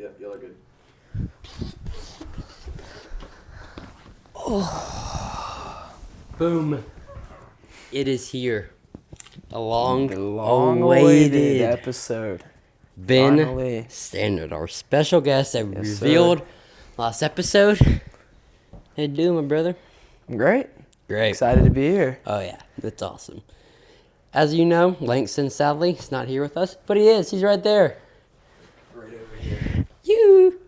Yep, y'all are good. Oh. Boom. It is here. The long awaited episode. Ben Finally. Standard, our special guest that we revealed last episode. How you doing, my brother? I'm great. Great. Excited to be here. Oh, yeah. That's awesome. As you know, Langston, sadly, is not here with us, but he is. He's right there. Right over here. You.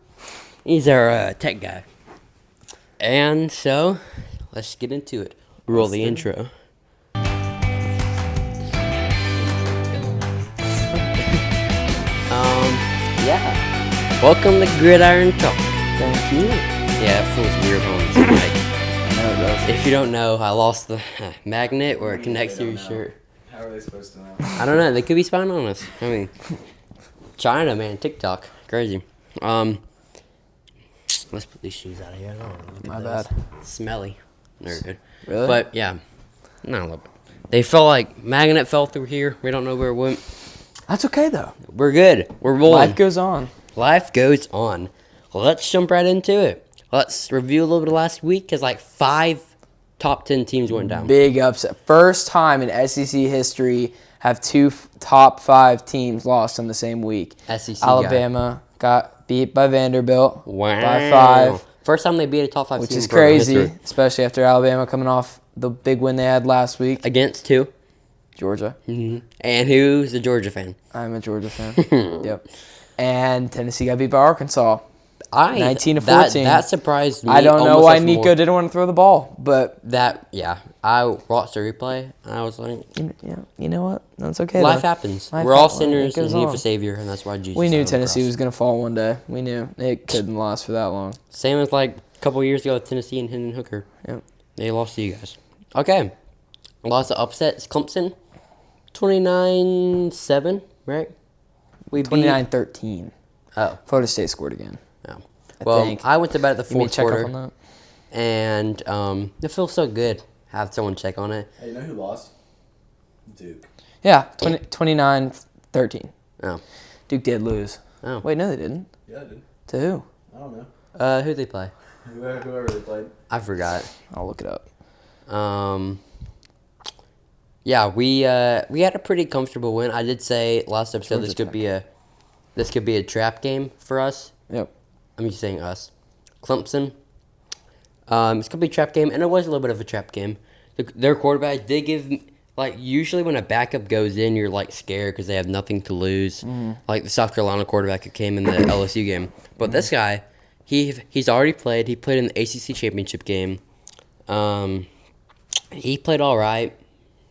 He's our tech guy. And so, let's get into it. Roll the intro. Yeah. Welcome to Gridiron Talk. Thank you. Yeah, it feels weird on the mic. No, it does. If you don't know, I lost the magnet where it connects to your shirt. How are they supposed to know? I don't know. They could be spying on us. I mean, China, man, TikTok, crazy. Let's put these shoes out of here. My bad. Smelly. They're good. Really? But yeah, not a little bit. They felt like magnet fell through here. We don't know where it went. That's okay, though. We're good. We're rolling. Life goes on. Life goes on. Let's jump right into it. Let's review a little bit of last week because like 5 top 10 teams went down. Big upset. First time in SEC history have 2 top 5 teams lost in the same week. SEC Alabama got beat by Vanderbilt Wow. by 5. First time they beat a top 5 Which team is in program crazy, history. especially after Alabama coming off the big win they had last week. Against 2. Georgia. Mm-hmm. And who's a Georgia fan? I'm a Georgia fan. Yep. And Tennessee got beat by Arkansas. 19-14. That surprised me. I don't know almost why even Nico more. didn't want to throw the ball, but I watched the replay and I was like, you know what? That's okay. life though. happens. Life We're all happens. sinners It in goes need of on. a savior, and that's why Jesus. We knew died on the Tennessee cross. was going to fall one day. We knew it couldn't last for that long. Same as like a couple years ago, Tennessee and Hendon Hooker. Yep. They lost to you guys. Okay, lots of upsets. Clemson, 29-7, right? We beat. 29-13. Oh, Florida State scored again. no. Well, I went to bed at the You mean fourth check up quarter, on that? and it feels so good. Have someone check on it. Hey, you know who lost? Duke. Yeah, 29-13. Oh, Duke did lose. oh. Wait, no, they didn't. Yeah, I did. To who? I don't know. Who'd they play? Whoever they played. I forgot. I'll look it up. Yeah, we had a pretty comfortable win. I did say last episode Georgia this could be a trap game for us. Yep. I'm just saying us. Clemson. It's gonna be a trap game, and it was a little bit of a trap game. Their quarterback did give usually when a backup goes in, you're like scared because they have nothing to lose. Like the South Carolina quarterback who came in the LSU game, but this guy, he's already played. He played in the ACC championship game. He played all right.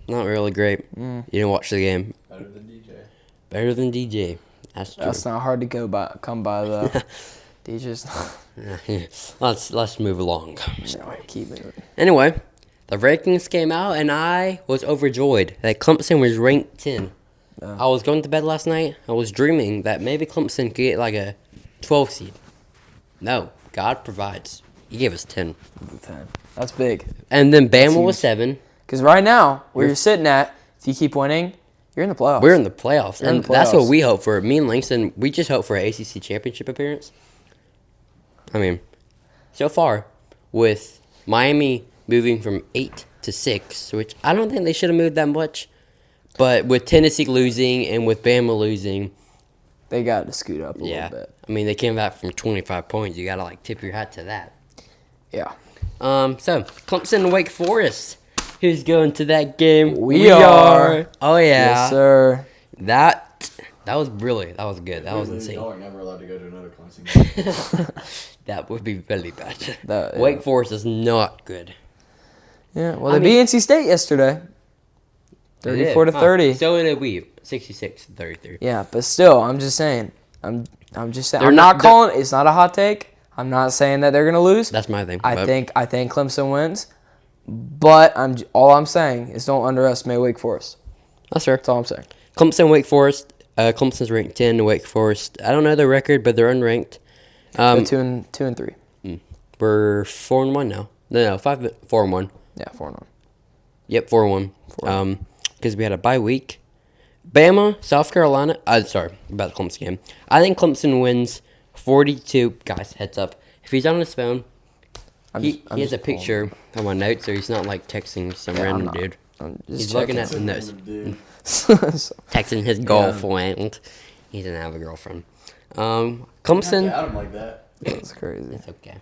Not really great. You didn't watch the game. Better than DJ. Better than DJ. That's true. That's not hard to come by, though. DJ's Let's move along. keep moving. Anyway, the rankings came out, and I was overjoyed that Clemson was ranked 10. I was going to bed last night. I was dreaming that maybe Clemson could get like a 12 seed. No, God provides. He gave us 10. 10. That's big. And then Bama was 7. Because right now, where you're sitting at, if you keep winning, you're in the playoffs. We're in the playoffs, You're in and the that's what playoffs. we hope for. Me and Langston, we just hope for an ACC championship appearance. I mean, so far, with Miami moving from 8 to 6, which I don't think they should have moved that much, but with Tennessee losing and with Bama losing, They got to scoot up a yeah. little bit. I mean, they came back from 25 points. You got to, tip your hat to that. Yeah. So, Clemson and Wake Forest. Who's going to that game? We are. Oh, yeah. Yes, sir. That was good. That was insane. Y'all are never allowed to go to another Clemson game. That would be really bad. That- yeah. Wake Forest is not good. Yeah. Well, they beat NC State yesterday. 34 to 30. So did we. 66-33. Yeah, but still, I'm just saying. I'm just saying. They're I'm not- not calling. It's not a hot take. I'm not saying that they're gonna lose. That's my thing. I but think Clemson wins. But all I'm saying is don't underestimate Wake Forest. that's fair. That's all I'm saying. Clemson, Wake Forest. Clemson's ranked 10. Wake Forest. I don't know their record, but they're unranked. But 2-3. We're 4-1 now. No, 4-1. Yeah, 4-1. Yep, 4-1. Because we had a bye week. Bama, South Carolina. Sorry about the Clemson game. I think Clemson wins 42. Guys, heads up. If he's on his phone, I'm he has just a picture on my notes, so he's not like texting some random dude. He's looking at the notes. Dude. Texting his girlfriend. He doesn't have a girlfriend. Clemson. Out him like that. That's crazy. It's okay.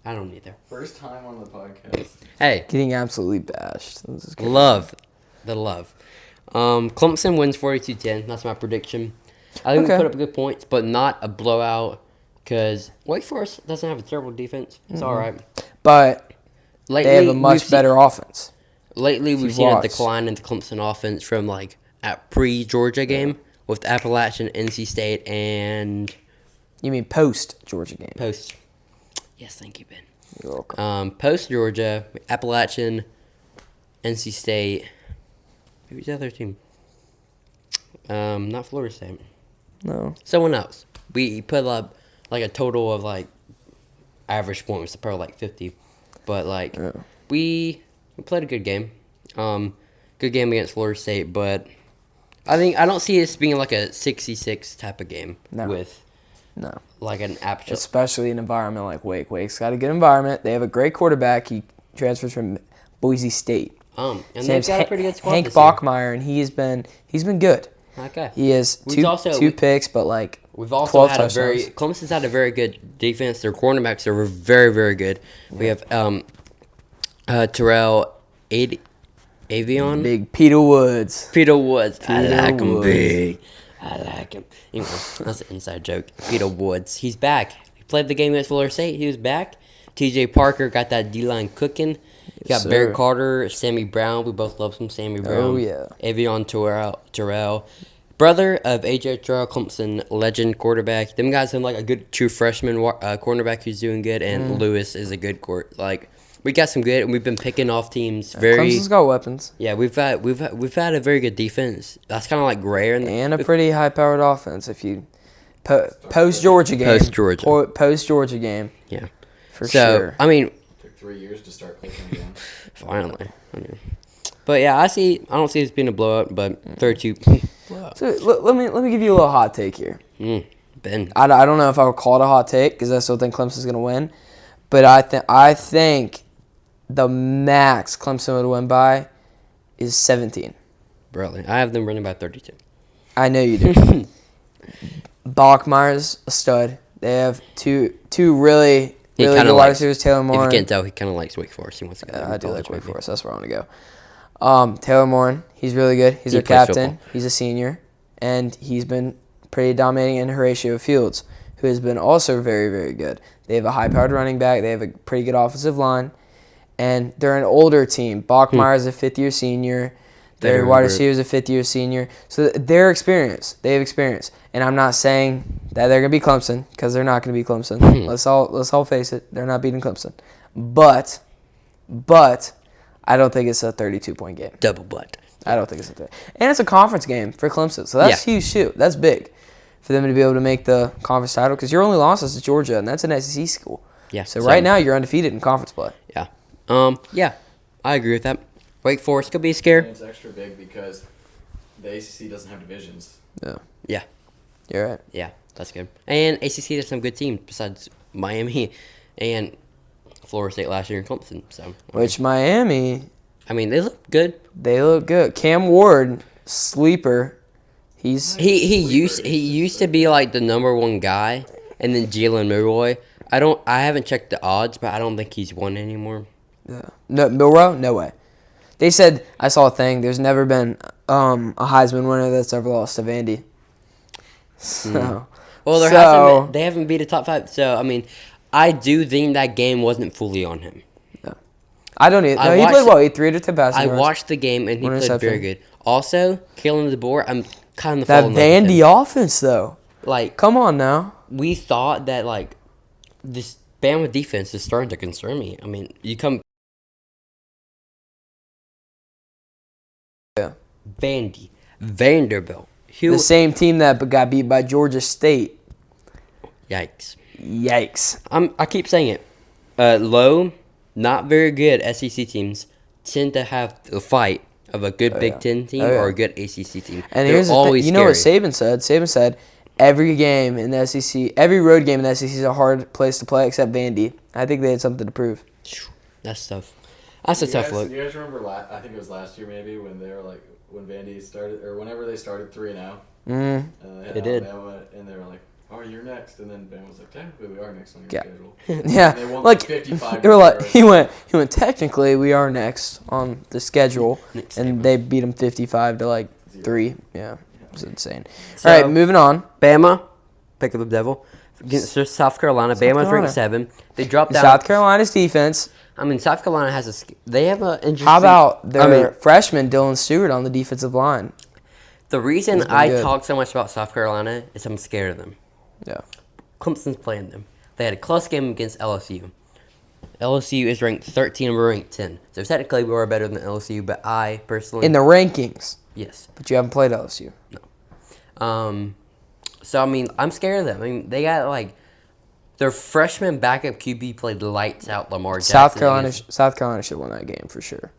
I don't either. First time on the podcast. Hey, Getting absolutely bashed. This is crazy. love. The love. Clemson wins 42-10. That's my prediction. I think we Okay. put up good points, but not a blowout because Wake Forest doesn't have a terrible defense. It's all right. But Lately, they have a much better offense. Lately, we've you've seen a watched. decline in the Clemson offense from like at pre-Georgia game with Appalachian, NC State, and You mean post Georgia game? post. Yes, thank you, Ben. You're welcome. Post Georgia, Appalachian, NC State. Who's the other team? Not Florida State. No. Someone else. We put up like a total of like average points, probably like 50. But like Yeah. we played a good game. Good game against Florida State, but I don't see this being like a 66 type of game No. with No. like an absolute. Especially an environment like Wake. Wake's got a good environment. They have a great quarterback. He transfers from Boise State. And His they've name's got a pretty good squad Hank this year. Bachmeyer, and he's been good. Okay. He has We've also- two picks, but like We've also 12 had a very touchdowns. Clemson's had a very good defense. Their cornerbacks are very, very good. We have Terrell Avion. Big Peter Woods. Peter Woods. I Peter like him Woods. big. I like him. Anyway, that's an inside joke. Peter Woods. He's back. He played the game against Florida State. He was back. TJ Parker got that D-line cooking. You got Yes, Barry sir. Carter, Sammy Brown. We both love some Sammy Brown. Oh, yeah. Avion Terrell. Brother of AJ Terrell, Clemson legend quarterback. Them guys have like a good true freshman cornerback who's doing good, and Lewis is a good we got some good, and we've been picking off teams very. Clemson's got weapons Yeah, we've had a very good defense. That's kind of like rare. and a pretty high-powered offense. If you post Georgia game, post Georgia game, Yeah. for So sure. I mean, Took 3 years to start clicking again. finally. But yeah, I don't see this being a blowout, but 32. Blowout. So let me give you a little hot take here. Ben. I don't know if I would call it a hot take because I still think Clemson's going to win, but I think the max Clemson would win by is 17. Really, I have them running by 32. I know you do. Bachmeyer's a stud. They have two really He good kinda wide likes- receivers. Taylor If Moore. you can't tell, he kind of likes Wake Forest. He wants to go. I do like Wake Forest. That's where I want to go. Taylor Moore, he's really good. He's He their plays captain. football. He's a senior, and he's been pretty dominating in Horatio Fields, who has been also very, very good. They have a high-powered running back. They have a pretty good offensive line, and they're an older team. Bachmeyer's a fifth-year senior. Their Veteran wide group. receiver's a fifth-year senior. So they're experienced. They have experience. And I'm not saying that they're going to be Clemson because they're not going to be Clemson. Let's all face it. They're not beating Clemson. But I don't think it's a 32-point game. Double butt. I don't think it's a 30. And it's a conference game for Clemson. So that's huge too. That's big for them to be able to make the conference title because your only loss is to Georgia, and that's an SEC school. Yeah. So right now you're undefeated in conference play. Yeah. Yeah, I agree with that. Wake Forest could be a scare. And it's extra big because the ACC doesn't have divisions. Yeah. Yeah. You're right. Yeah, that's good. And ACC has some good teams besides Miami and Florida State last year and Clemson. So, Which Miami, I mean, they look good. they look good. Cam Ward, sleeper. He He used to be like the number one guy, and then Jalen Milroy. I haven't checked the odds, but I don't think he's won anymore. No, Milrow? No way. They said, I saw a thing, there's never been a Heisman winner that's ever lost to Vandy. So, Well, they haven't beat a top 5. So I mean, I do think that game wasn't fully on him. I don't either. No, he played well. He 3 to 10 passes. I watched the game and he One played very interception. good. Also, Kalen DeBoer, I'm kind of that falling in love with him. Vandy offense, though. Like, Come on now. we thought that like this Bama defense is starting to concern me. I mean, you come Yeah. Vanderbilt. The same team that got beat by Georgia State. Yikes. Yikes. I keep saying it. Low, not very good SEC teams tend to have the fight of a good Big Ten team Oh, yeah. or a good ACC team. And They're here's the thing. always You know what scary. Saban said? Saban said, every game in the SEC, every road game in the SEC is a hard place to play except Vandy. I think they had something to prove. That's tough. That's a tough look. You guys remember? I think it was last year maybe when they were like when Vandy started or whenever they started 3-0. They did. Alabama, and they were like, "Oh, you're next," and then Bama was like, "Technically, we are next on your Yeah. schedule." Yeah, And they won like 55. they were like he went. Technically, we are next on the schedule, and they beat them 55 to like 3. Yeah, it was insane. So, All right, moving on. Bama, pick up the devil against South Carolina. Bama's ranked 7. They dropped down. South Carolina's defense. I mean, South Carolina has they have a interesting. How about their freshman Dylan Stewart on the defensive line? The reason I good. talk so much about South Carolina is I'm scared of them. Yeah. Clemson's playing them. They had a close game against LSU. LSU is ranked 13 and we're ranked 10. So technically we are better than LSU, but I personally... In the rankings. Yes. But you haven't played LSU. No. So, I mean, I'm scared of them. I mean, they got, like... Their freshman backup QB played lights out Lamar Jackson. South Carolina should win that game for sure.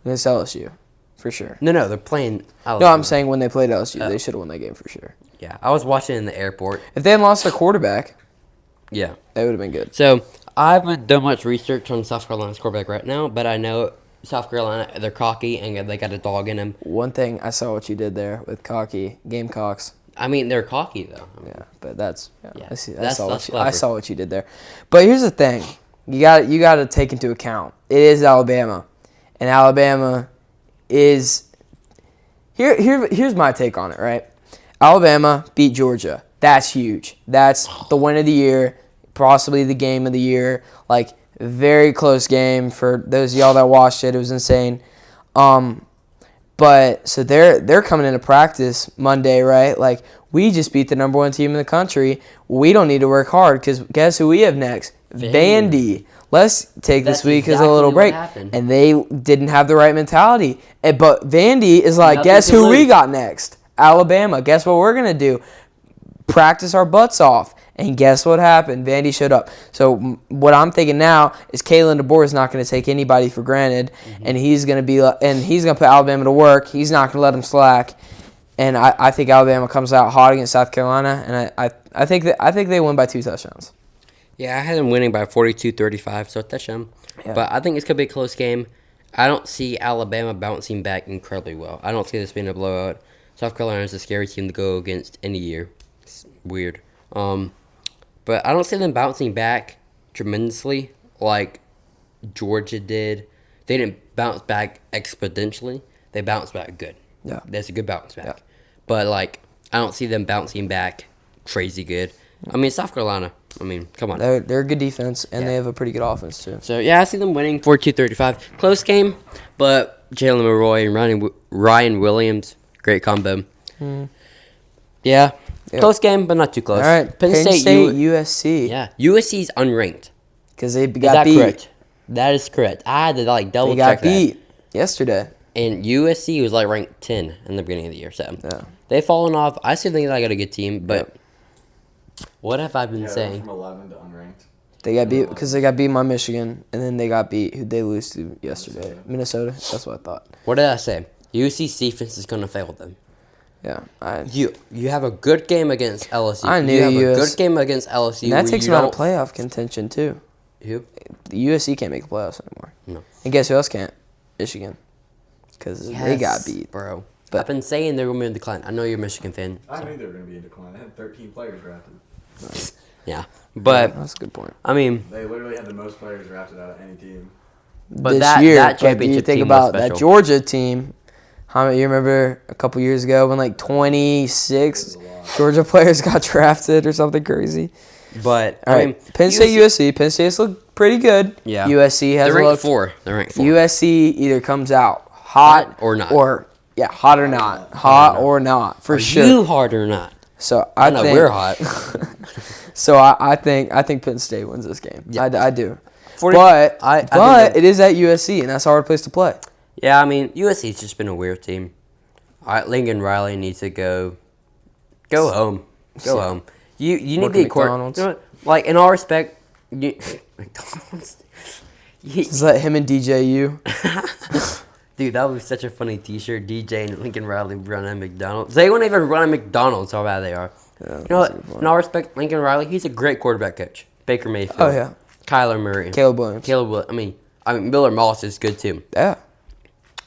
Against LSU. For sure. No, they're playing LSU. No, I'm saying when they played LSU, they should have won that game for sure. Yeah, I was watching in the airport. If they hadn't lost their quarterback, yeah, they would have been good. So, I haven't done much research on South Carolina's quarterback right now, but I know South Carolina, they're cocky and they got a dog in them. One thing, I saw what you did there with cocky Gamecocks. I mean, they're cocky, though. Yeah, but that's... Yeah, Yeah, I saw what you did there. But here's the thing. You got to take into account. It is Alabama. And Alabama is... Here's my take on it, right? Alabama beat Georgia. That's huge. That's the win of the year, possibly the game of the year. Like, very close game for those of y'all that watched it. It was insane. But so they're coming into practice Monday, right? Like, we just beat the number 1 team in the country. We don't need to work hard because guess who we have next? Vandy. Let's take this week as a little break. And they didn't have the right mentality. But Vandy is like, guess who we got next? Alabama. Guess what we're going to do? Practice our butts off. And guess what happened? Vandy showed up. So what I'm thinking now is Kalen DeBoer is not going to take anybody for granted, and he's going to put Alabama to work. He's not going to let them slack. And I think Alabama comes out hot against South Carolina, and I think they win by 2 touchdowns. Yeah, I had them winning by 42-35, so a touchdown. Yeah. But I think it's going to be a close game. I don't see Alabama bouncing back incredibly well. I don't see this being a blowout. South Carolina is a scary team to go against any year. It's weird. But I don't see them bouncing back tremendously like Georgia did. They didn't bounce back exponentially. They bounced back good. Yeah. That's a good bounce back. Yeah. But, like, I don't see them bouncing back crazy good. I mean, South Carolina. I mean, come on. They're a good defense, and they have a pretty good offense, too. So, yeah, I see them winning 42-35. Close game, but Jalen Milroy and Ryan Williams, great combo. Yeah. Yep. Close game, but not too close. All right. Penn State USC. Yeah. USC's unranked. Because they got beat. Correct? That is correct. I had to, like, double check that. They got beat yesterday. And USC was, like, ranked 10 in the beginning of the year. So, yeah. They've fallen off. I still think they got a good team, but what have I been saying? From 11 to unranked. They got beat because they got beat by Michigan, and then they got beat. Who'd they lose to yesterday? Minnesota. That's what I thought. What did I say? USC's defense is going to fail them. Yeah. You have a good game against LSU. I knew you have a good game against LSU. And that takes them out of playoff contention, too. Who? The USC can't make the playoffs anymore. No. And guess who else can't? Michigan. Because they got beat. Bro. But I've been saying they're going to be in decline. I know you're a Michigan fan. I knew they were going to be in decline. They had 13 players drafted. Nice. Yeah. But that's a good point. I mean, they literally had the most players drafted out of any team. But this that, year, that championship but you think team about was special. that Georgia team. You remember a couple years ago when like 26 Georgia players got drafted or something crazy? But all right, I mean, Penn State, USC. Penn State's look pretty good. Yeah. USC has They're ranked 4. They're ranked 4. USC either comes out hot or not. Hot or not. Hot or not, for sure. You hard or not? So I think we're hot. So I think Penn State wins this game. Yeah. I do. 40, but it is at USC, and that's a hard place to play. Yeah, I mean, USC's just been a weird team. All right, Lincoln Riley needs to go home. Go home. You need to be McDonald's. Like, in all respect, McDonald's. Is that him and DJU? Dude, that would be such a funny T-shirt. DJ and Lincoln Riley run at McDonald's. They won't even run at McDonald's. How bad they are. Yeah, You know what? In all respect, Lincoln Riley, he's a great quarterback coach. Baker Mayfield. Oh, yeah. Kyler Murray. Caleb Williams. I mean, Miller Moss is good too. Yeah.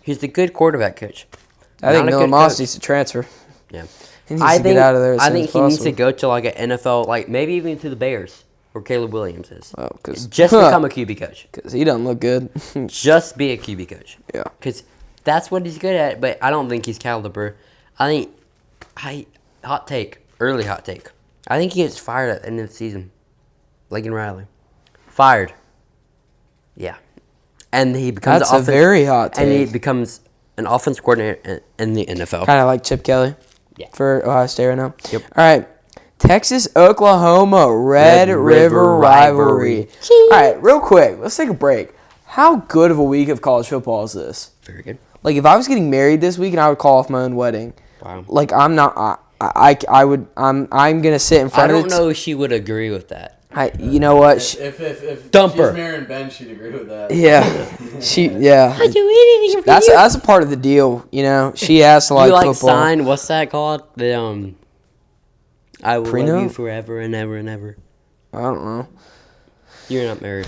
He's a good quarterback coach. I think Not a Miller good Moss coach. needs to transfer. Yeah. He needs to get out of there as I soon think as he needs possible. to go to like an NFL, like maybe even to the Bears, where Caleb Williams is. Oh, because Just become a QB coach. he doesn't look good. Just be a QB coach. Yeah. Because that's what he's good at, but I don't think he's caliber. Early hot take. I think he gets fired at the end of the season. Lincoln Riley. Fired. Yeah. And he becomes That's a very hot And he take. becomes an offense coordinator in the NFL. Kind of like Chip Kelly. Yeah. For Ohio State right now. Yep. All right. Texas, Oklahoma, Red River rivalry. All right, real quick. Let's take a break. How good of a week of college football is this? Very good. Like, if I was getting married this week and I would call off my own wedding. Wow. Like, I'm not. I'm gonna sit in I front don't of it. know if she would agree with that. You know what? If Dump she's her. marrying Ben, she'd agree with that. Yeah, yeah. I do anything for That's a part of the deal. You know, she has to like you like football. sign, what's that called? The I will love Prenup? you forever and ever and ever. I don't know. You're not married.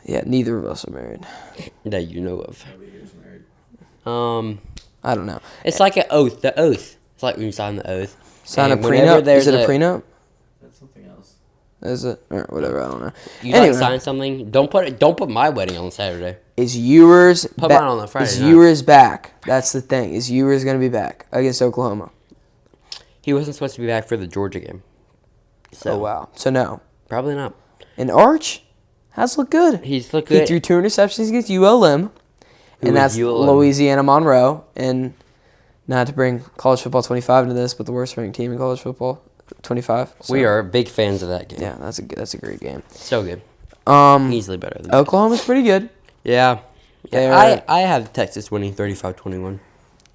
Yeah, neither of us are married. That you know of. Nobody here's married. I don't know. It's like an oath. The oath. It's like when you sign the oath. Sign a And whenever prenup? there's Is it a prenup? That's something else. Is it? Or whatever, I don't know. You Anyway. like sign something? Don't put my wedding on Saturday. Is Ewers Put mine on a Friday Is night. Ewers back? That's the thing. Is Ewers going to be back against Oklahoma? He wasn't supposed to be back for the Georgia game. So Oh, wow. So, no. probably not. And Arch has looked good. He's looked He good. threw 2 interceptions against ULM. Who And is that's ULM? Louisiana Monroe. And not to bring college football 25 into this, but the worst ranked team in college football 25. So, We are big fans of that game. Yeah, that's a great game. So good. Um, Easily better than Oklahoma's pretty good. Yeah. They Yeah, are- I have Texas winning 35-21.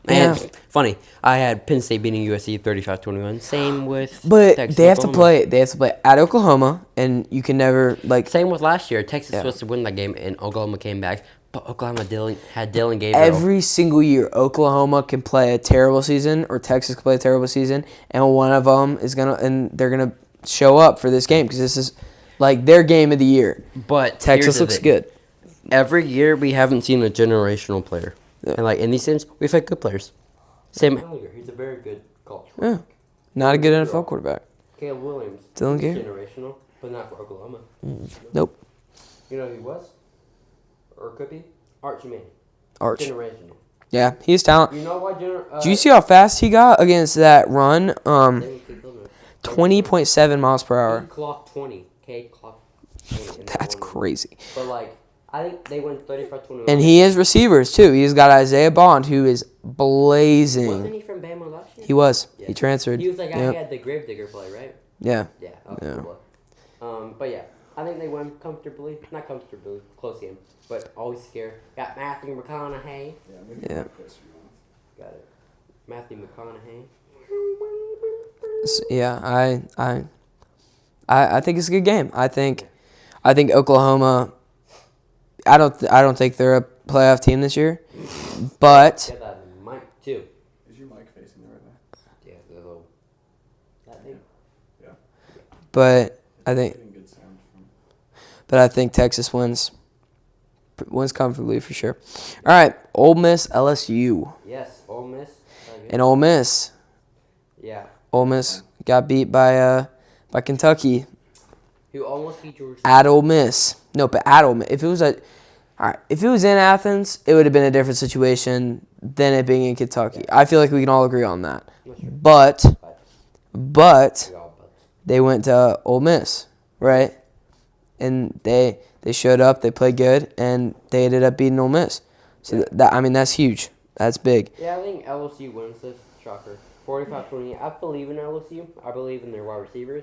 Yeah. And funny, I had Penn State beating USC 35-21. Same with But Texas, they have to Oklahoma. play. They have to play at Oklahoma, and you can never like Same with last year. Texas Yeah. was supposed to win that game, and Oklahoma came back. But Oklahoma had Dylan Gabriel. every single year. Oklahoma can play a terrible season, or Texas can play a terrible season, and one of them is they're gonna show up for this game because this is like their game of the year. But Texas here's the looks thing. good. Every year we haven't seen a generational player, Yeah. and like in these games we've had good players. Same. He's a very good college. Yeah, not a good NFL quarterback. Caleb Williams. Dylan He's Gabriel. generational, but not for Oklahoma. Nope. You know who he was? Or could be? Archie Manning. Arch. Generational. Yeah, he's talented. You know why? Did you see how fast he got against that run? 20.7 miles per hour. He clocked 20. K clocked 20. in that That's one. crazy. But like, I think they went 35-21. And he has receivers too. He's got Isaiah Bond, who is Wasn't blazing. he from Bama last year? He was. Yeah. He transferred. He was the guy Yep. who had the Gravedigger play, right? Yeah. Yeah. Okay, Yeah. cool. But yeah, I think they won comfortably. Not comfortably, close game, but always scared. Got Matthew McConaughey. Yeah. Got it. Matthew McConaughey. Yeah, I think it's a good game. I think Oklahoma. I don't think they're a playoff team this year, but Got that mic too. Is your mic facing the right way? Yeah, the little. That big. Yeah. but I think Getting good sound from. Texas wins comfortably for sure. All right, Ole Miss LSU, Yes, Ole Miss. and Ole Miss got beat by Kentucky Who almost beat Georgia. at Ole Miss. No, but at Ole Miss. If it was in Athens, it would have been a different situation than it being in Kentucky. I feel like we can all agree on that. But they went to Ole Miss, right? And they showed up, they played good, and they ended up beating Ole Miss. So that's huge. That's big. Yeah, I think LSU wins this. Shocker. 45-20. I believe in LSU. I believe in their wide receivers.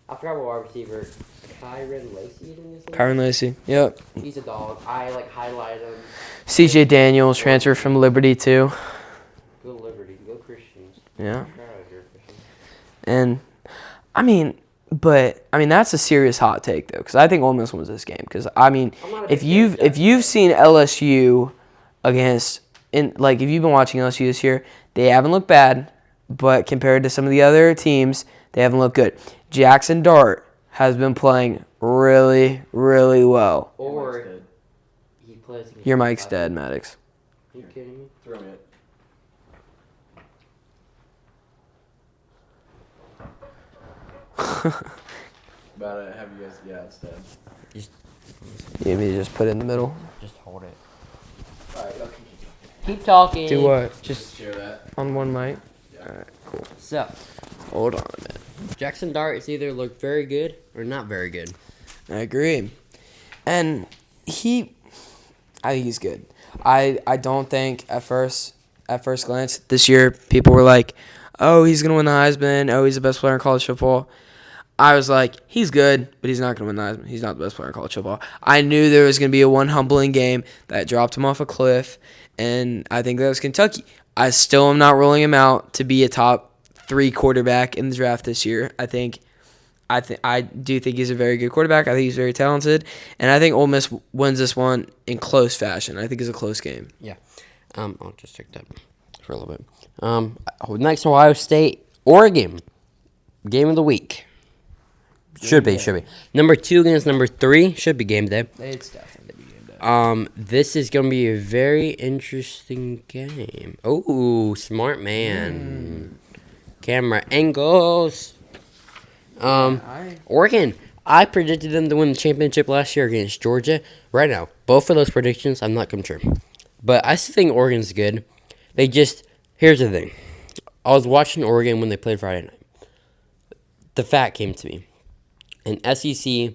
I forgot what wide receiver. Kyron Lacey, I think his name. Kyron Lacey. Yep. He's a dog. I highlight him. CJ Daniels transferred from Liberty too. Go Liberty. Go Christians. Yeah. Get out of here, Christians. And that's a serious hot take though, because I think Ole Miss wins this game. Because I'm not a if big you've seen LSU if you've been watching LSU this year, they haven't looked bad, but compared to some of the other teams, They haven't looked good. Jackson Dart has been playing really, really well. Or he plays against Your mic's dead, Maddox. Are you kidding me? Throw me it. About it. Have you guys? Yeah, it's dead. You need me to just put it in the middle? Just hold it. All right, okay. Keep talking. Do what? Just share that. On one mic? Yeah. Alright, cool. So, Hold on a minute. Jackson Dart has either looked very good or not very good. I agree. And I think he's good. I don't think at first glance this year people were like, oh, he's going to win the Heisman. Oh, he's the best player in college football. I was like, he's good, but he's not going to win the Heisman. He's not the best player in college football. I knew there was going to be a one humbling game that dropped him off a cliff, and I think that was Kentucky. I still am not ruling him out to be a top 3 quarterback in the draft this year. I do think he's a very good quarterback. I think he's very talented, and I think Ole Miss wins this one in close fashion. I think it's a close game. Yeah. I'll just check that for a little bit. Next, Ohio State, Oregon. Game of the week. Should be. Number 2 against number 3 should be game day. It's definitely game day. This is gonna be a very interesting game. Oh, smart man. Camera angles. Oregon. I predicted them to win the championship last year against Georgia. Right now, both of those predictions, I'm not come true. But I still think Oregon's good. Here's the thing. I was watching Oregon when they played Friday night. The fact came to me. And SEC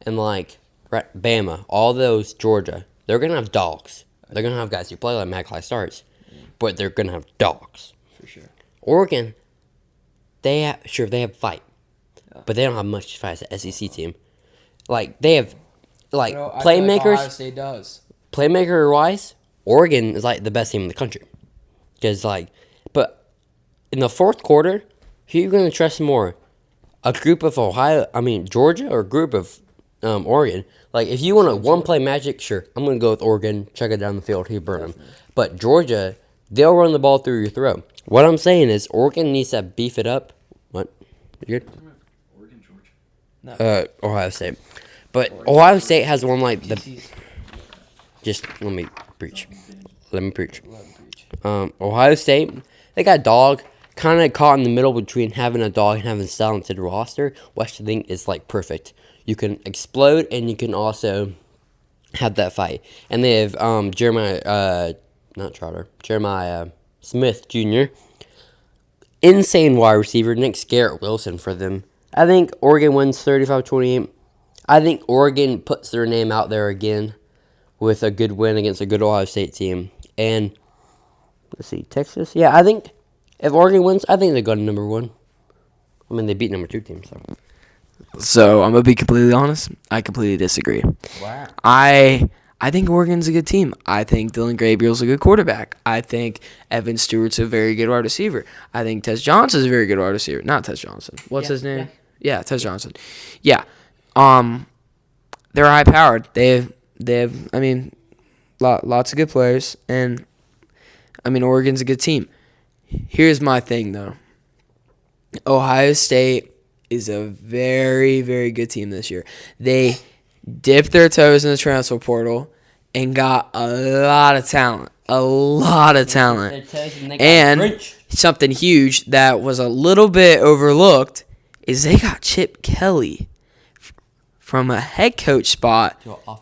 and Bama, all those Georgia, they're going to have dogs. They're going to have guys who play like Matt Clay starts. But they're going to have dogs. For sure. Oregon, they have fight. But they don't have much to fight as an SEC team. They have, playmakers. Ohio State does. Playmaker-wise, Oregon is, the best team in the country. But in the fourth quarter, who are you going to trust more? A group of Georgia, or a group of Oregon? If you want a one-play magic, sure, I'm going to go with Oregon, check it down the field, he'll burn them. But Georgia, they'll run the ball through your throat. What I'm saying is Oregon needs to beef it up. What? You good? Oregon, Georgia. Ohio State. But Ohio State has one Just let me preach. Ohio State, they got dog. Kind of caught in the middle between having a dog and having a talented roster, which I think is perfect. You can explode and you can also have that fight. And they have Jeremiah Smith Jr., insane wide receiver, Nick Garrett Wilson for them. I think Oregon wins 35-28. I think Oregon puts their name out there again with a good win against a good Ohio State team. And let's see, Texas. Yeah, I think if Oregon wins, I think they go to number 1. They beat number 2 teams. So I'm gonna be completely honest. I completely disagree. Wow. I think Oregon's a good team. I think Dylan Gabriel's a good quarterback. I think Evan Stewart's a very good wide receiver. I think Tez Johnson's a very good wide receiver. Not Tez Johnson. What's his name? Yeah, Tez Johnson. Yeah. They're high powered. They have lots of good players, and Oregon's a good team. Here's my thing though. Ohio State is a very, very good team this year. They dipped their toes in the transfer portal and got a lot of talent. And something huge that was a little bit overlooked is they got Chip Kelly from a head coach spot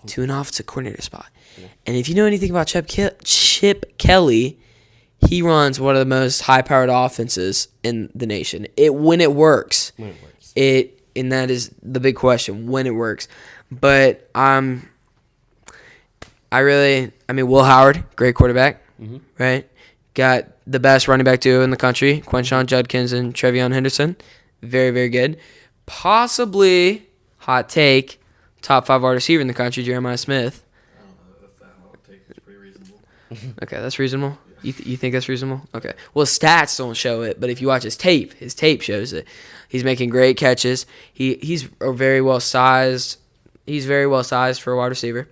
to an offensive coordinator spot. Yeah. And if you know anything about Chip Kelly, he runs one of the most high-powered offenses in the nation. When it works. And that is the big question, when it works. But Will Howard, great quarterback, right? Got the best running back duo in the country, Quinshon Judkins and Trevion Henderson. Very, very good. Possibly, hot take, top 5 wide receiver in the country, Jeremiah Smith. I don't know if that hot take is pretty reasonable. Okay, that's reasonable? You think that's reasonable? Okay. Well, stats don't show it, but if you watch his tape shows it. He's making great catches. He's a very well sized. He's very well sized for a wide receiver.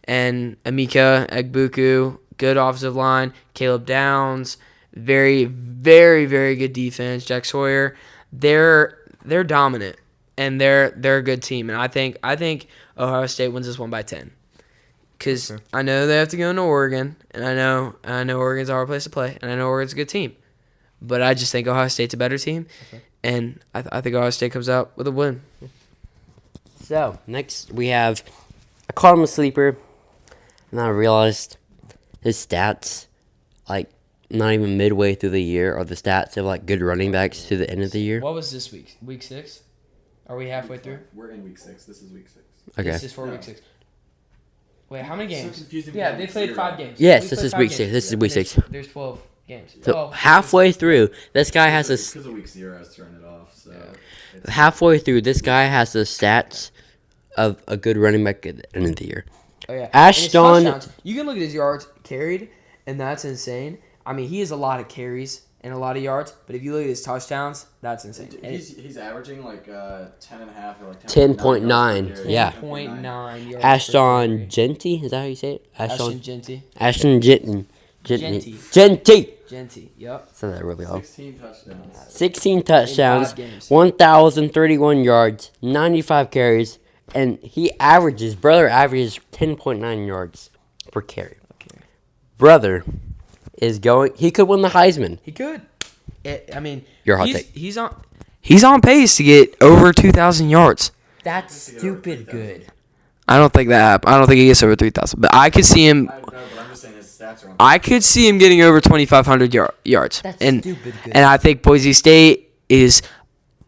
And Emeka Egbuku, good offensive line. Caleb Downs, very, very, very good defense. Jack Sawyer. They're they're dominant, and they're a good team. And I think Ohio State wins this one by 10. Because I know they have to go into Oregon, and I know Oregon's our place to play, and I know Oregon's a good team. But I just think Ohio State's a better team, and I think Ohio State comes out with a win. So, next we have, I called him a sleeper, and I realized his stats, like, not even midway through the year, are the stats of, like, good running backs to the end of the year. What was this week? Week 6? Are we halfway through? We're in week 6. This is week 6. Okay. This is for week 6. Wait, how many games? So confusing. Yeah, they played 5 games. Yes, We this played is 5 week games. 6. This is week 6. There's 12 games. So, halfway through, this guy has a... Because of week 0, I was throwing it off. So Halfway through, this guy has the stats of a good running back at the end of the year. Oh, yeah. Ashton- And his touchdowns, you can look at his yards carried, and that's insane. I mean, he has a lot of carries and a lot of yards, but if you look at his touchdowns, that's insane. he's averaging like 10.5 or like 10.9, yeah. 10.9 yards. Ashton Genty, is that how you say it? Ashton Genty. Ashton Genty. Genty. Genty. Genty, yep. Said that really well. 16 touchdowns. 16 touchdowns, 5 games. 1,031 yards, 95 carries, and brother averages 10.9 yards per carry. Okay. Brother he could win the Heisman. He could. I mean, Your hot take. He's on pace to get over 2,000 yards. That's stupid good. I don't think that happened. I don't think he gets over 3,000, but I could see him. I know, but I'm just saying his stats are on. I could see him getting over 2,500 yards. That's and, stupid good. And I think Boise State is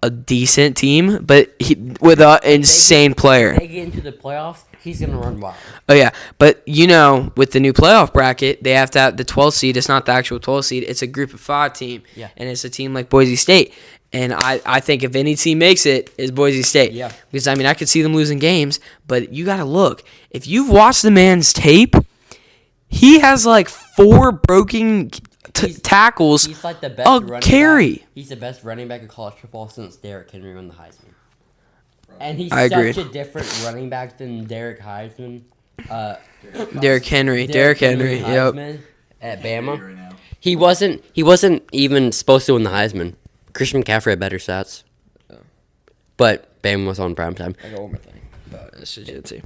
a decent team, but with an insane player. If they get into the playoffs, he's going to run wild. Oh, yeah. But, with the new playoff bracket, they have to have the 12th seed. It's not the actual 12th seed. It's a group of 5 team. Yeah. And it's a team like Boise State. And I think if any team makes it, is Boise State. Yeah. Because, I could see them losing games, but you got to look. If you've watched the man's tape, he has like 4 broken tackles. He's like the best running carry. back. He's the best running back in college football since Derrick Henry won the Heisman. And he's I such agree. a different running back than Derrick Heisman. Derrick Henry. Yep. Heisman at Bama. Right now. He wasn't even supposed to win the Heisman. Christian McCaffrey had better stats. But Bama was on primetime. I got one more thing about Genty.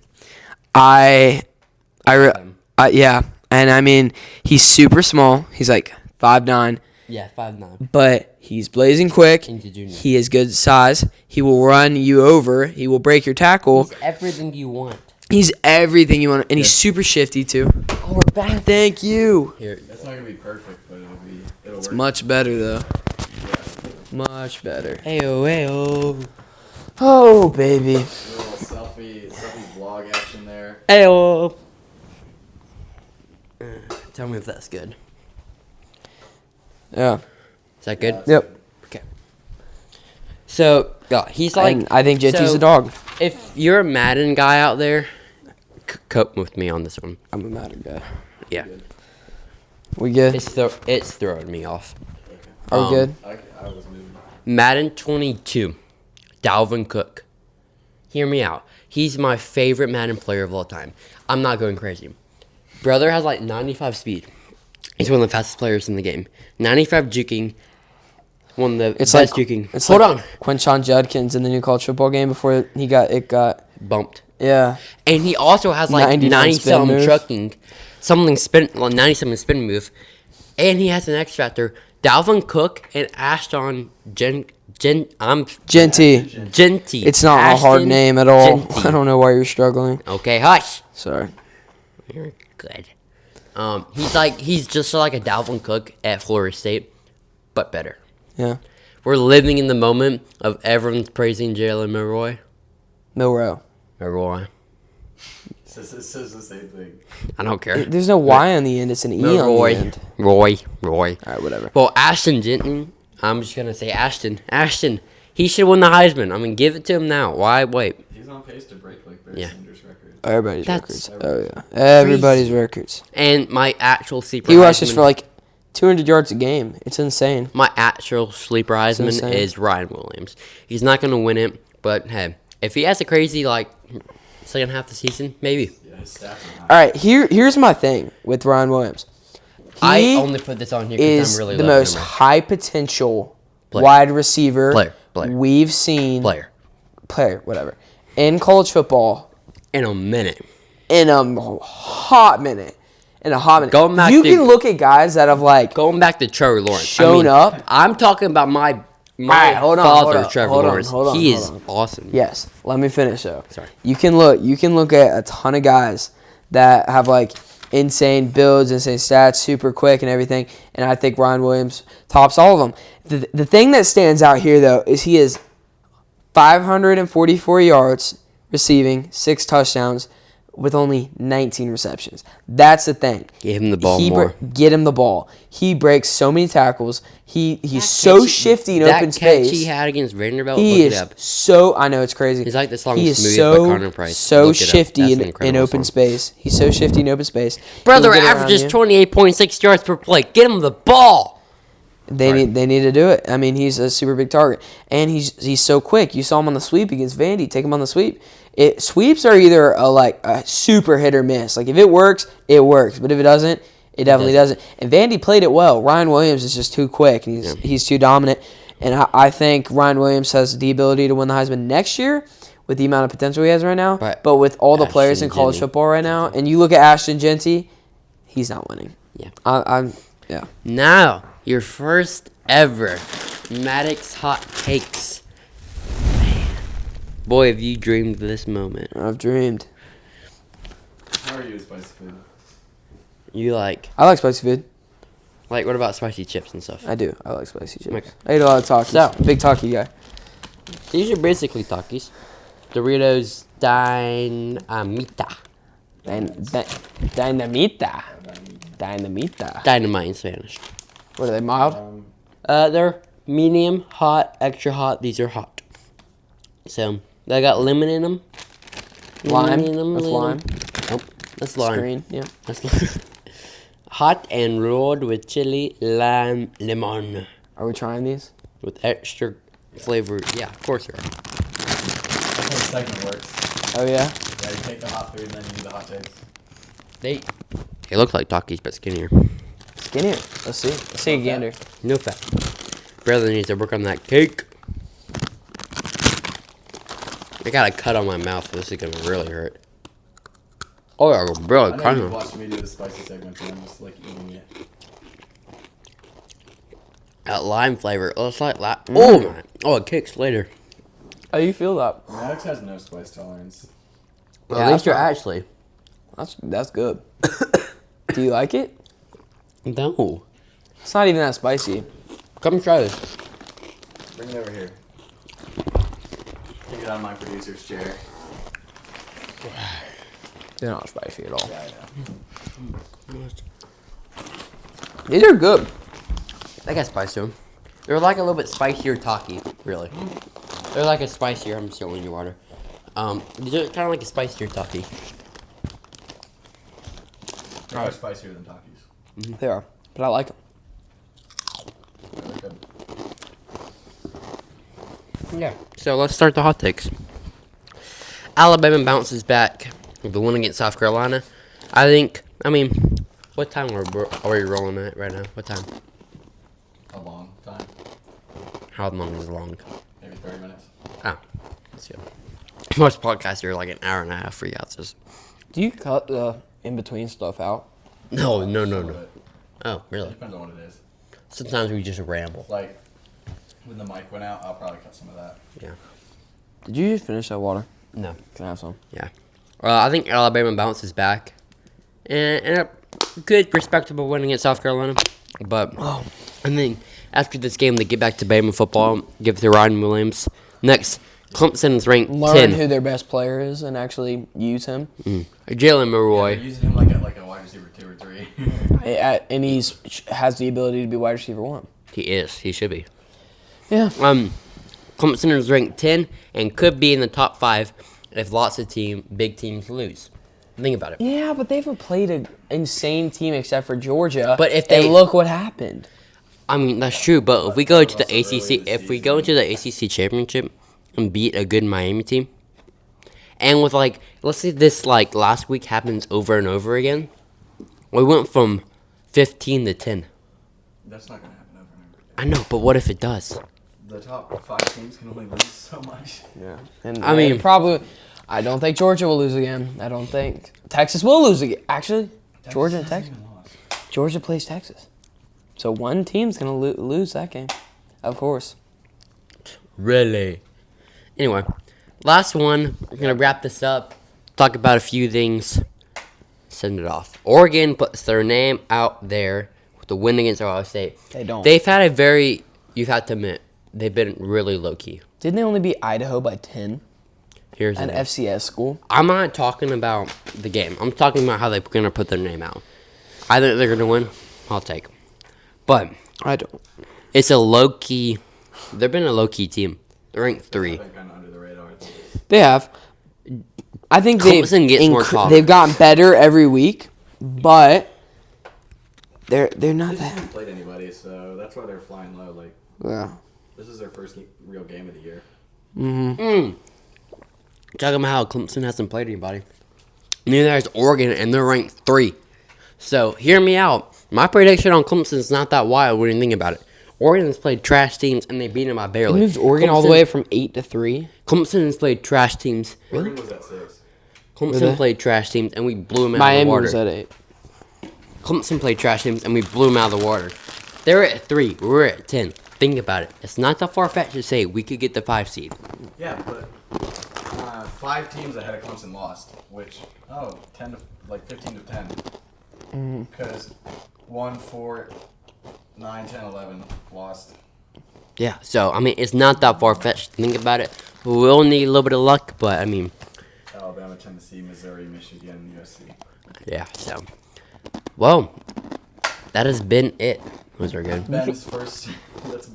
Yeah, and he's super small. He's like 5'9", Yeah, 5'9". but he's blazing quick. He's a junior. He is good size. He will run you over. He will break your tackle. He's everything you want. He's everything you want, and he's super shifty too. Oh, we're back. Thank you. Here, That's not gonna be perfect, but it'll work. Much better though. Much better. ayo. Oh baby. A little selfie vlog action there. Ayo. Tell me if that's good. Yeah. Is that good? Yep. Okay. So, he's like... And I think Genty's so, a dog. If you're a Madden guy out there, cope with me on this one. I'm a Madden guy. Yeah. We good? It's throwing me off. Are we good? I was moving. Madden 22. Dalvin Cook. Hear me out. He's my favorite Madden player of all time. I'm not going crazy. Brother has like 95 speed. He's one of the fastest players in the game. 95 juking. One of the best juking. Hold on. Quinshon Judkins in the new college football game before it got Bumped. yeah. And he also has like 99 spin 90-something move. trucking. 90-something spin move. And he has an X Factor. Dalvin Cook and Ashton Genty. Genty. It's not a hard Ashton name at all. Genty. I don't know why you're struggling. Okay, hush. Sorry. You're good. He's just like a Dalvin Cook at Florida State, but better. Yeah. We're living in the moment of everyone's praising Jalen Milroy. Milrow. Milroy. It says the same thing. I don't care. There's no Y on the end. It's an E on the end. Roy. All right, whatever. Well, Ashton Genton. I'm just gonna say Ashton. He should win the Heisman. I'm gonna give it to him now. Why wait? He's on pace to break like Barry Sanders' record. Everybody's That's records. Oh yeah. Everybody's records. And my actual sleeper. He rushes Heisman- for like 200 yards a game. It's insane. My actual sleeper Heisman insane. is Ryan Williams. He's not gonna win it, but hey, if he has a crazy second half of the season, maybe. Yeah, his stats are high. All right, here's my thing with Ryan Williams. I He only put this on here because is I'm really the loving most him. high potential Player. wide receiver Player. Player. we've seen player, whatever, in college football In a minute. in a hot minute. Going back You to- can look at guys that have like Going back to Trevor Lawrence. shown up. I'm talking about my right, hold on, Trevor hold on, Lawrence. hold on, He hold is on. awesome. Yes, let me finish though. Sorry. You can look at a ton of guys that have like insane builds, insane stats, super quick and everything, and I think Ryan Williams tops all of them. The thing that stands out here though is he is 544 yards receiving, 6 touchdowns with only 19 receptions. That's the thing. Give him the ball more. Get him the ball. He breaks so many tackles. He's so shifty in open space. That catch he had against Vanderbilt. He look is it up. so. I know it's crazy. He's like the song He is Smooth so by Connor Price. so Look it up. shifty That's an in incredible open song. space. He's so shifty in open space. Brother He'll get around averages you. 28.6 yards per play. Get him the ball. They need to do it. I mean, he's a super big target, and he's so quick. You saw him on the sweep against Vandy. Take him on the sweep. Sweeps are either a super hit or miss. Like if it works, it works. But if it doesn't, it definitely doesn't. And Vandy played it well. Ryan Williams is just too quick. And he's too dominant. And I think Ryan Williams has the ability to win the Heisman next year with the amount of potential he has right now. But with all the players in college football right now, and you look at Ashton Genty, he's not winning. Yeah. Yeah. Now, your first ever Maddox Hot Takes. Man. Boy, have you dreamed of this moment. I've dreamed. How are you with spicy food? You like, I like spicy food. what about spicy chips and stuff? I do. I like spicy chips. Okay. I eat a lot of Takis. So- Big Taki guy. These are basically Takis. Doritos Dynamita. Dynamita. Dynamita. Dynamite in Spanish. What are they, mild? They're medium, hot, extra hot. These are hot. So, they got lemon in them. Lime. That's lime. Nope. That's lime. Green. Yeah. That's lime. Hot and rolled with chili, lime, lemon. Are we trying these? With extra flavor. Yeah, of course you are. That's how the segment works. Oh, yeah? Yeah, you take the hot food and then you do the hot takes. They look like Takis, but skinnier. Skinnier. Let's see. Let's see a gander. No fat. Brother needs to work on that cake. I got a cut on my mouth, so this is gonna really hurt. Oh, yeah, bro, I know kind you've of. watched me do the spicy segments and I'm just like eating it. That lime flavor. Oh, it's like Oh my. Oh, it kicks later. How do you feel that? Maddox has no spice tolerance. Well, Yeah, at least that's you're not- actually. That's good. Do you like it? No. It's not even that spicy. Come try this. Bring it over here. Take it out of my producer's chair. They're not spicy at all. Yeah, I know. These are good. They got spice to them. They're like a little bit spicier Taki, really. They're like a spicier. I'm still in your water. They're kind of like a spicier Taki. They're spicier than Takis. They are, but I like them. They're good. Yeah. So let's start the hot takes. Alabama bounces back with the win against South Carolina. What time are we rolling at right now? What time? A long time. How long is long? Maybe 30 minutes. Oh, that's good. Most podcasts are like an hour and a half for you guys. Do you cut the in-between stuff out? No. Some of it. Oh, It really? depends on what it is. Sometimes we just ramble. Like, when the mic went out, I'll probably cut some of that. Yeah. Did you just finish that water? No. Can I have some? Yeah. I think Alabama bounces back. And a good, respectable win against South Carolina. But I think after this game, they get back to Bama football, give it to Ryan Williams. Next, Clemson is ranked Learn 10. who their best player is and actually use him. Jalen Yeah, Milroy. they're using him like a wide receiver 2 or 3. And has the ability to be wide receiver 1. He is. He should be. Yeah. Clemson is ranked 10 and could be in the top 5 if lots of big teams lose. Think about it. Yeah, but they've played an insane team except for Georgia. But if they- and look what happened. That's true, but if we go to the Also early ACC, this if we go into the ACC championship and beat a good Miami team, and with let's say this last week happens over and over again, we went from 15 to 10. That's not going to happen over and over again. I know, but what if it does? the top 5 teams can only lose so much. Yeah. And I mean- probably. I don't think Georgia will lose again. I don't think Texas will lose again. Actually, Georgia and Texas. Georgia plays Texas, so one team's gonna lose that game, of course. Really? Anyway, last one. We're going to wrap this up. Talk about a few things. Send it off. Oregon puts their name out there with the win against Ohio State. They don't. They've had a very, you have to admit, they've been really low-key. Didn't they only beat Idaho by 10? Here's An the FCS school. I'm not talking about the game. I'm talking about how they're going to put their name out. I think they're going to win. I'll take them. But I don't. it's a low-key, they've been a low-key team. They're ranked 3. They're kind of under the radar. I think. They have. I think Clemson gets more talk. they've gotten better every week, but they're not They just that. haven't played anybody, so that's why they're flying low. Like, Yeah. this is their first real game of the year. Talking about how Clemson hasn't played anybody. Neither has Oregon, and they're ranked 3. So, hear me out. My prediction on Clemson is not that wild when you think about it. Oregon has played trash teams, and they beat them by They barely. moved Oregon all the way from 8 to 3. Clemson has played trash teams. Oregon was at 6. Clemson they? played trash teams, and we blew them out Miami of the water. was at 8. Clemson played trash teams, and we blew them out of the water. They're at 3. We're at 10. Think about it. It's not that far-fetched to say we could get the 5 seed. Yeah, but 5 teams ahead of Clemson lost, which 10 to 15 to 10. Because 1, 4, 9, 10, 11 lost. Yeah, so, I mean, it's not that far-fetched to think about it. We'll need a little bit of luck, but, I mean, Alabama, Tennessee, Missouri, Michigan, USC. yeah, so. Well, that has been it. Those are good. Ben's first. That's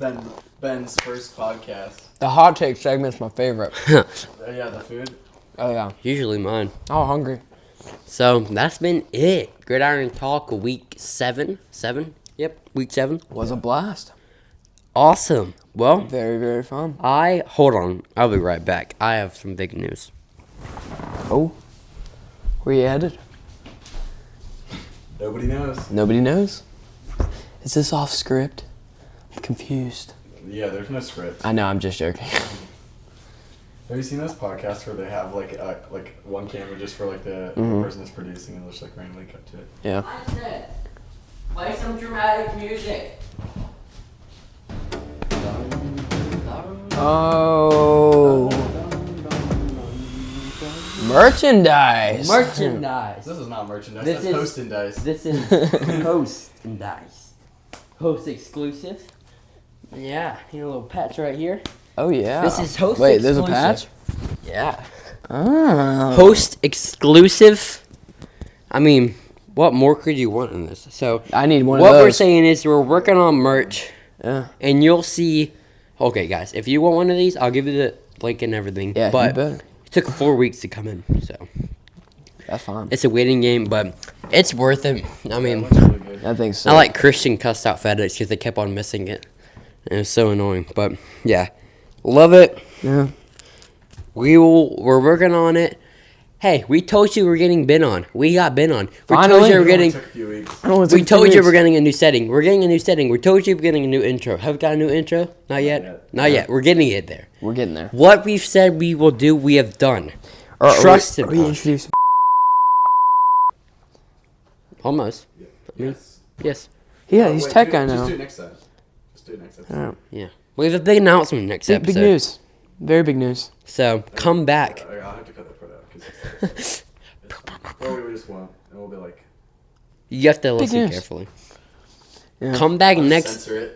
Ben's first podcast. The hot take segment's my favorite. Yeah, the food. Oh, yeah. Usually mine. Oh, hungry. So, that's been it. Gridiron Talk, week 7. 7? Yep, week 7. Was a blast. Awesome. Well, Very, very fun. hold on. I'll be right back. I have some big news. Oh. Where you headed? Nobody knows. Nobody knows. Is this off script? I'm confused. Yeah, there's no script. I know, I'm just joking. Have you seen those podcasts where they have like one camera just for like the person that's producing and they'll just like randomly cut to it? Yeah. I said, play some dramatic music. Oh. Merchandise. Merchandise. This is not merchandise. This That's is- hostendise. This is Hostendise. Host exclusive. Yeah, a little patch right here. Oh, yeah. This is host Wait, there's a exclusive. patch? Yeah. Oh. Host exclusive. I mean, what more could you want in this? So, I need one what of those. we're saying is we're working on merch, Yeah. and you'll see. Okay, guys, if you want one of these, I'll give you the link and everything. Yeah, but you bet. it took 4 weeks to come in, so That's fine. it's a waiting game, but it's worth it. I mean, That one's really good. I think so. I like Christian cussed out FedEx because they kept on missing it. And it was so annoying. But yeah, love it. Yeah. We're working on it. Hey, we told you we're getting Ben on. We got Ben on. We told Finally. you we're It only getting. took a few weeks. We told you we're getting a new setting. We're getting a new setting. We told you we're getting a new intro. Have we got a new intro? Not yet. yet. Not yet. We're getting it there. We're getting there. What we've said we will do, we have done. Trust Are we in us. introducing? Almost. Yes. Yes. Yeah, he's Wait, tech guy Just now. do it next time. Just do it next episode. Alright. Yeah. We have a big announcement next Big, episode. big news. Very big news. So come back. I'll have to cut that part out. Cause or we just won't. And we'll be like, You have to listen news. carefully. Yeah. Come back I'll next. censor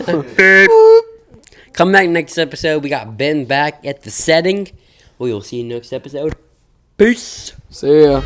it. Come back next episode. We got Ben back at the setting. We will see you next episode. Peace. See ya.